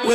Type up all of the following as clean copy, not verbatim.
Yo,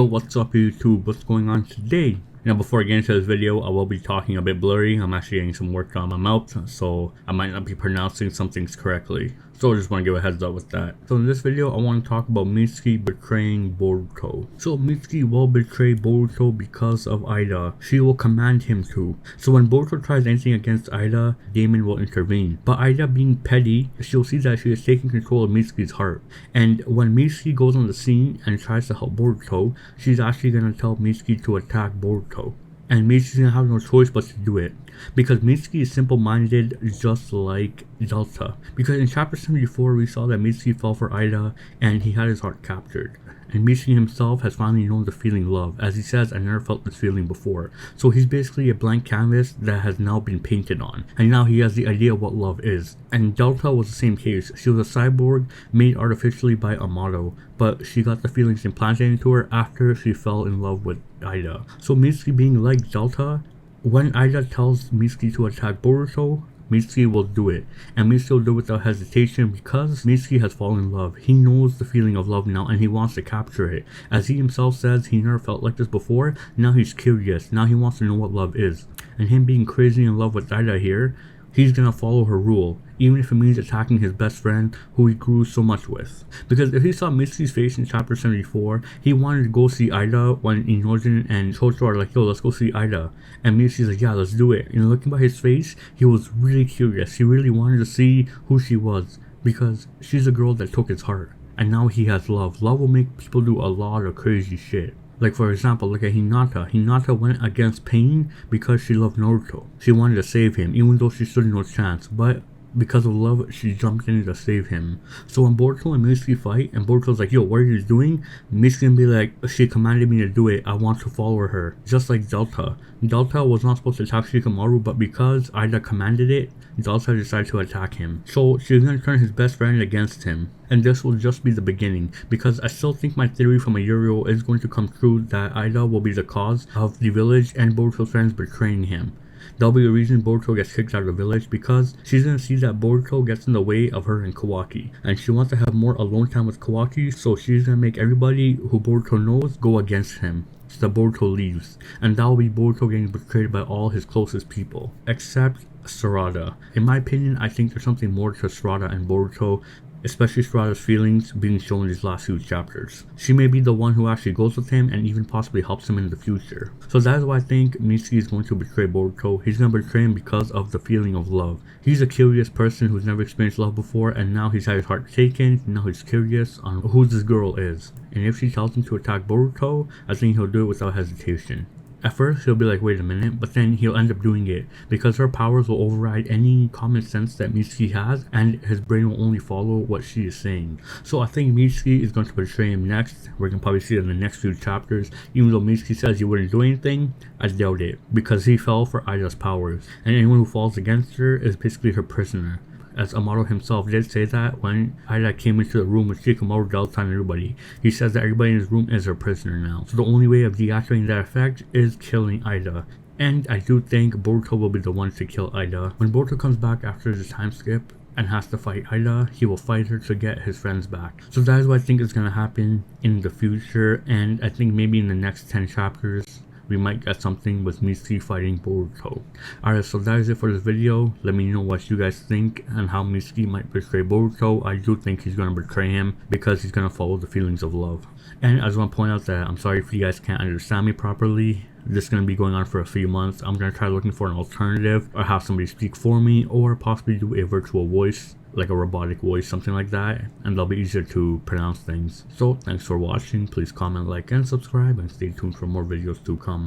what's up YouTube? What's going on today? Now before I get into this video, I will be talking a bit blurry. I'm actually getting some work done on my mouth, so I might not be pronouncing some things correctly. So I just want to give a heads up with that. So in this video, I want to talk about Mitsuki betraying Boruto. So Mitsuki will betray Boruto because of Eida. She will command him to. So when Boruto tries anything against Eida, Damon will intervene. But Eida being petty, she'll see that she is taking control of Mitsuki's heart. And when Mitsuki goes on the scene and tries to help Boruto, she's actually going to tell Mitsuki to attack Boruto. And Mitsuki's gonna have no choice but to do it. Because Mitsuki is simple-minded just like Delta. Because in chapter 74 we saw that Mitsuki fell for Eida and he had his heart captured. And Mitsuki himself has finally known the feeling love. As he says, I never felt this feeling before. So he's basically a blank canvas that has now been painted on. And now he has the idea of what love is. And Delta was the same case. She was a cyborg made artificially by Amato. But she got the feelings implanted into her after she fell in love with Eida. So Mitsuki being like Delta, when Eida tells Mitsuki to attack Boruto, Mitsuki will do it, and Mitsuki will do it without hesitation because Mitsuki has fallen in love. He knows the feeling of love now and he wants to capture it. As he himself says, he never felt like this before. Now he's curious. Now he wants to know what love is. And him being crazy in love with Eida here, he's gonna follow her rule, even if it means attacking his best friend who he grew so much with. Because if he saw Mitsuki's face in chapter 74, he wanted to go see Eida when Inojin and Chocho are like, yo, let's go see Eida. And Mitsuki's like, yeah, let's do it. And looking by his face, he was really curious. He really wanted to see who she was because she's a girl that took his heart. And now he has love. Love will make people do a lot of crazy shit. Like for example, look at Hinata. Hinata went against Pain because she loved Naruto. She wanted to save him even though she stood no chance, but because of love, she jumped in to save him. So when Boruto and Mitsuki fight, and Boruto's like, yo, what are you doing? Mitsuki can be like, she commanded me to do it, I want to follow her. Just like Delta. Delta was not supposed to attack Shikamaru, but because Eida commanded it, Delta decided to attack him. So she's going to turn his best friend against him. And this will just be the beginning, because I still think my theory from a year ago is going to come true that Eida will be the cause of the village and Boruto's friends betraying him. That'll be the reason Boruto gets kicked out of the village, because she's gonna see that Boruto gets in the way of her and Kawaki, and she wants to have more alone time with Kawaki, so she's gonna make everybody who Boruto knows go against him. So that Boruto leaves, and that will be Boruto getting betrayed by all his closest people, except Sarada. In my opinion, I think there's something more to Sarada and Boruto, especially Sarada's feelings being shown in these last few chapters. She may be the one who actually goes with him and even possibly helps him in the future. So that is why I think Mitsuki is going to betray Boruto. He's going to betray him because of the feeling of love. He's a curious person who's never experienced love before, and now he's had his heart taken. Now he's curious on who this girl is. And if she tells him to attack Boruto, I think he'll do it without hesitation. At first, he'll be like, wait a minute, but then he'll end up doing it because her powers will override any common sense that Mitsuki has, and his brain will only follow what she is saying. So I think Mitsuki is going to betray him next. We're going to probably see it in the next few chapters. Even though Mitsuki says he wouldn't do anything, I doubt it, because he fell for Aida's powers, and anyone who falls against her is basically her prisoner. As Amato himself did say that when Eida came into the room with Shikamaru, Delta, and everybody. He says that everybody in his room is her prisoner now. So the only way of deactivating that effect is killing Eida. And I do think Boruto will be the one to kill Eida. When Boruto comes back after the time skip and has to fight Eida, he will fight her to get his friends back. So that is what I think is going to happen in the future, and I think maybe in the next 10 chapters we might get something with Mitsuki fighting Boruto. Alright, so that is it for this video. Let me know what you guys think and how Mitsuki might betray Boruto. I do think he's going to betray him because he's going to follow the feelings of love. And I just want to point out that I'm sorry if you guys can't understand me properly. This is going to be going on for a few months. I'm going to try looking for an alternative, or have somebody speak for me, or possibly do a virtual voice, like a robotic voice, something like that, and that'll be easier to pronounce things. So thanks for watching. Please comment, like, and subscribe, and stay tuned for more videos to come.